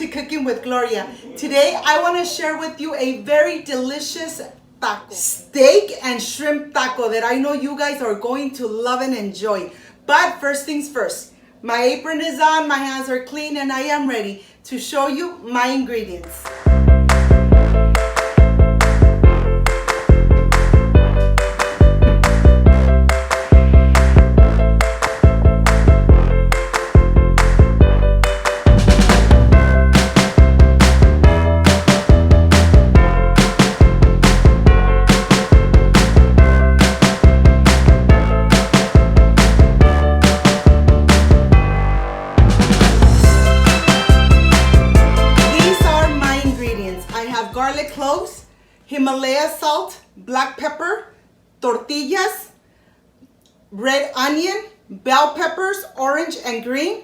to Cooking with Gloria. Today I want to share with you a very delicious taco, steak and shrimp taco that I know you guys are going to love and enjoy. But first things first, my apron is on, my hands are clean, and I am ready to show you my ingredients. Garlic cloves, Himalaya salt, black pepper, tortillas, red onion, bell peppers, orange and green,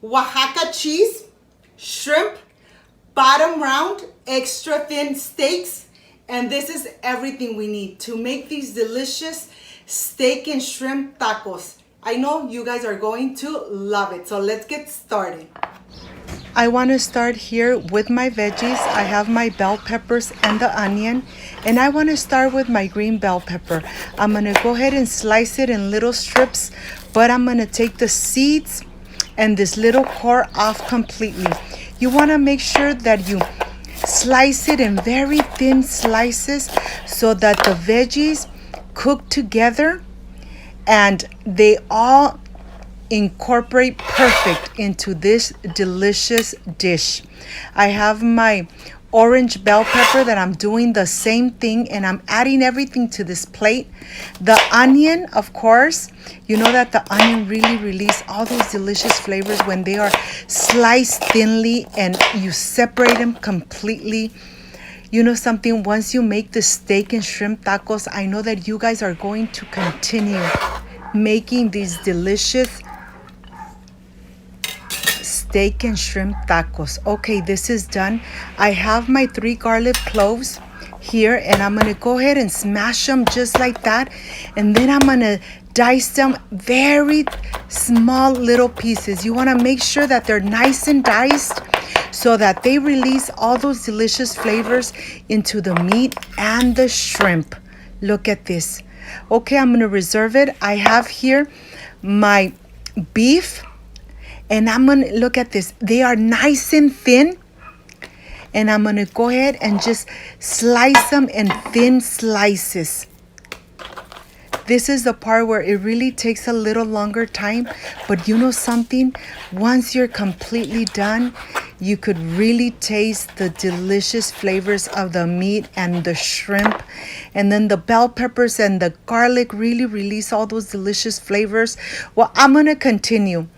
Oaxaca cheese, shrimp, bottom round, extra thin steaks, and this is everything we need to make these delicious steak and shrimp tacos. I know you guys are going to love it, so let's get started. I want to start here with my veggies. I have my bell peppers and the onion, and I want to start with my green bell pepper. I'm going to go ahead and slice it in little strips, but I'm going to take the seeds and this little core off completely. You want to make sure that you slice it in very thin slices so that the veggies cook together and they all incorporate perfect into this delicious dish. I have my orange bell pepper that I'm doing the same thing, and I'm adding everything to this plate. The onion, of course, you know that the onion really releases all those delicious flavors when they are sliced thinly and you separate them completely. You know something, once you make the steak and shrimp tacos, I know that you guys are going to continue making these delicious steak and shrimp tacos. Okay, this is done. I have my 3 garlic cloves here, and I'm going to go ahead and smash them just like that, and then I'm going to dice them very small little pieces. You want to make sure that they're nice and diced so that they release all those delicious flavors into the meat and the shrimp. Look at this. Okay, I'm going to reserve it. I have here my beef, and I'm going to look at this. They are nice and thin, and I'm going to go ahead and just slice them in thin slices. This is the part where it really takes a little longer time, but you know something? Once you're completely done, you could really taste the delicious flavors of the meat and the shrimp. And then the bell peppers and the garlic really release all those delicious flavors. Well, I'm going to continue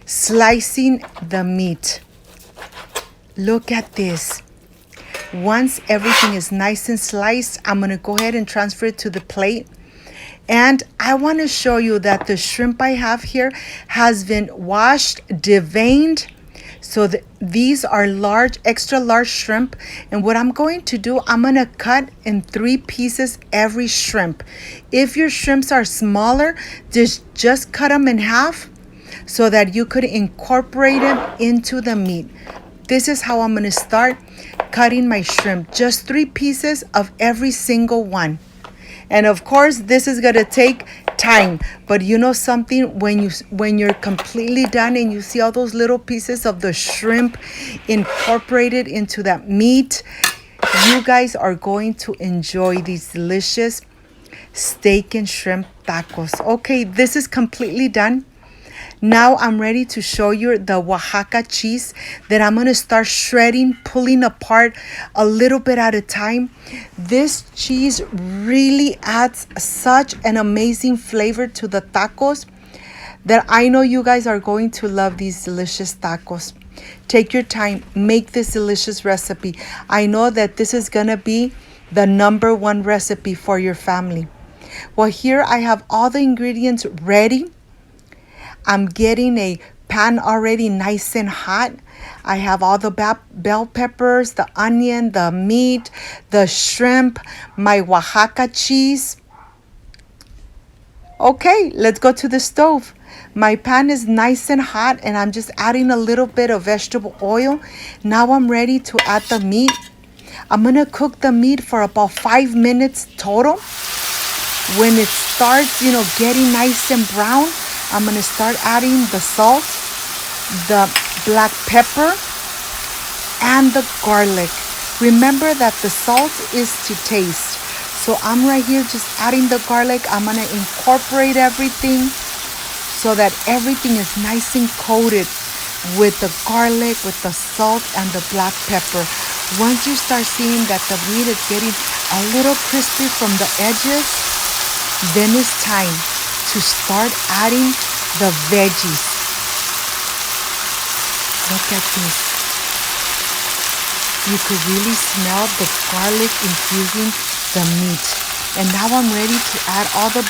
slicing the meat. Look at this. Once everything is nice and sliced, I'm going to go ahead and transfer it to the plate. And I want to show you that the shrimp I have here has been washed, deveined. So these are large, extra large shrimp. And what I'm going to do, I'm going to cut in 3 pieces every shrimp. If your shrimps are smaller, just cut them in half so that you could incorporate them into the meat. This is how I'm going to start cutting my shrimp. Just 3 pieces of every single one. And of course, this is going to take time. But you know something? When you're completely done and you see all those little pieces of the shrimp incorporated into that meat, you guys are going to enjoy these delicious steak and shrimp tacos. Okay, this is completely done. Now I'm ready to show you the Oaxaca cheese that I'm going to start shredding, pulling apart a little bit at a time. This cheese really adds such an amazing flavor to the tacos that I know you guys are going to love these delicious tacos. Take your time, make this delicious recipe. I know that this is going to be the #1 recipe for your family. Well, here I have all the ingredients ready. I'm getting a pan already nice and hot. I have all the bell peppers, the onion, the meat, the shrimp, my Oaxaca cheese. Okay, let's go to the stove. My pan is nice and hot, and I'm just adding a little bit of vegetable oil. Now I'm ready to add the meat. I'm gonna cook the meat for about 5 minutes total. When it starts, getting nice and brown, I'm gonna start adding the salt, the black pepper, and the garlic. Remember that the salt is to taste. So I'm right here just adding the garlic. I'm gonna incorporate everything so that everything is nice and coated with the garlic, with the salt, and the black pepper. Once you start seeing that the meat is getting a little crispy from the edges, then it's time to start adding the veggies. Look at this. You could really smell the garlic infusing the meat. And now I'm ready to add all the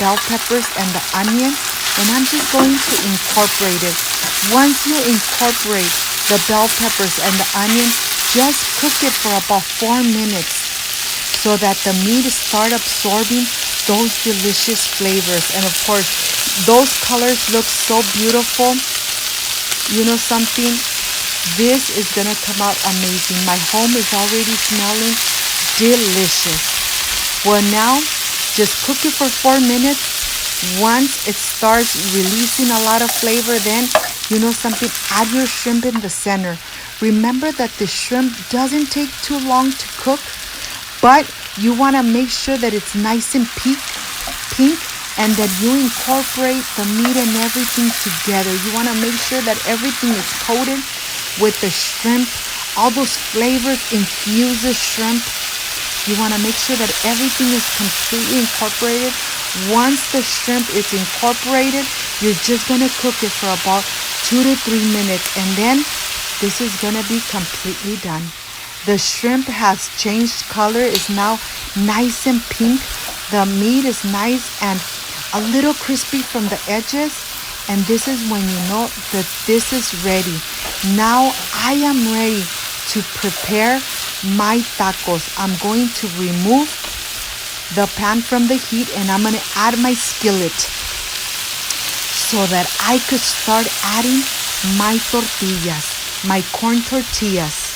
bell peppers and the onion, and I'm just going to incorporate it. Once you incorporate the bell peppers and the onion, just cook it for about 4 minutes so that the meat start absorbing those delicious flavors. And of course, those colors look so beautiful. You know something? This is gonna come out amazing. My home is already smelling delicious. Well, now just cook it for 4 minutes. Once it starts releasing a lot of flavor, then you know something, add your shrimp in the center. Remember that the shrimp doesn't take too long to cook, but you want to make sure that it's nice and pink, and that you incorporate the meat and everything together. You want to make sure that everything is coated with the shrimp. All those flavors infuse the shrimp. You want to make sure that everything is completely incorporated. Once the shrimp is incorporated, you're just going to cook it for about 2 to 3 minutes, and then this is going to be completely done. The shrimp has changed color, is now nice and pink. The meat is nice and a little crispy from the edges, and this is when you know that this is ready. Now I am ready to prepare my tacos. I'm going to remove the pan from the heat, and I'm going to add my skillet so that I could start adding my tortillas, my corn tortillas.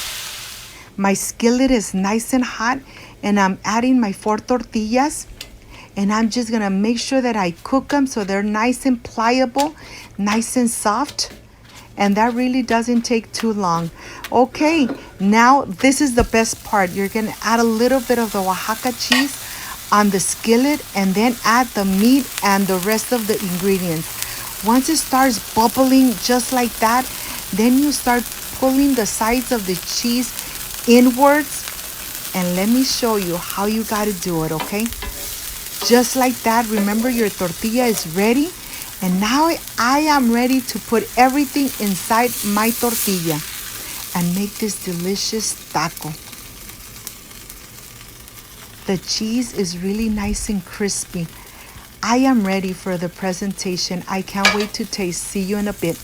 My skillet is nice and hot, and I'm adding my 4 tortillas, and I'm just going to make sure that I cook them so they're nice and pliable, nice and soft. And that really doesn't take too long. Okay, now this is the best part. You're going to add a little bit of the Oaxaca cheese on the skillet, and then add the meat and the rest of the ingredients. Once it starts bubbling just like that, then you start pulling the sides of the cheese inwards, and let me show you how you got to do it, okay? Just like that. Remember, your tortilla is ready. And now I am ready to put everything inside my tortilla and make this delicious taco. The cheese is really nice and crispy. I am ready for the presentation. I can't wait to taste. See you in a bit.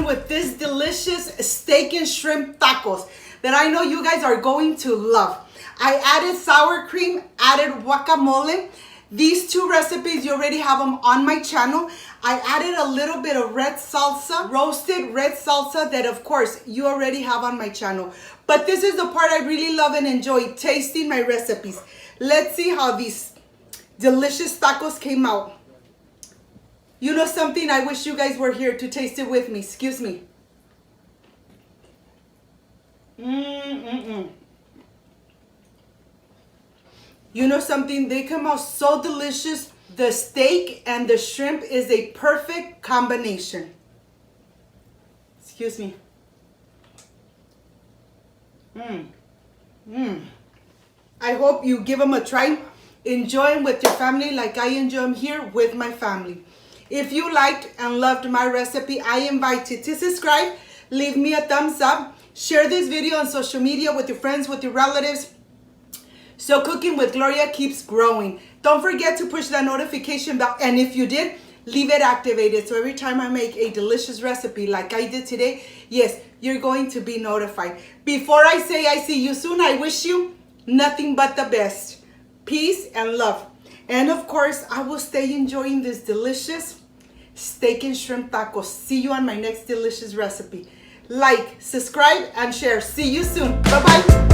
With this delicious steak and shrimp tacos that I know you guys are going to love. I added sour cream, added guacamole, These two recipes, you already have them on my channel. I added a little bit of red salsa, roasted red salsa, that of course you already have on my channel. But this is the part I really love and enjoy, tasting my recipes. Let's see how these delicious tacos came out. You know something? I wish you guys were here to taste it with me. Excuse me. You know something? They come out so delicious. The steak and the shrimp is a perfect combination. Excuse me. I hope you give them a try. Enjoy them with your family like I enjoy them here with my family. If you liked and loved my recipe, I invite you to subscribe, leave me a thumbs up, share this video on social media with your friends, with your relatives, so Cooking with Gloria keeps growing. Don't forget to push that notification bell, and if you did, leave it activated so every time I make a delicious recipe like I did today, yes, you're going to be notified. Before I say I see you soon, I wish you nothing but the best. Peace and love. And of course, I will stay enjoying this delicious steak and shrimp tacos. See you on my next delicious recipe. Like, subscribe, and share. See you soon. Bye-bye.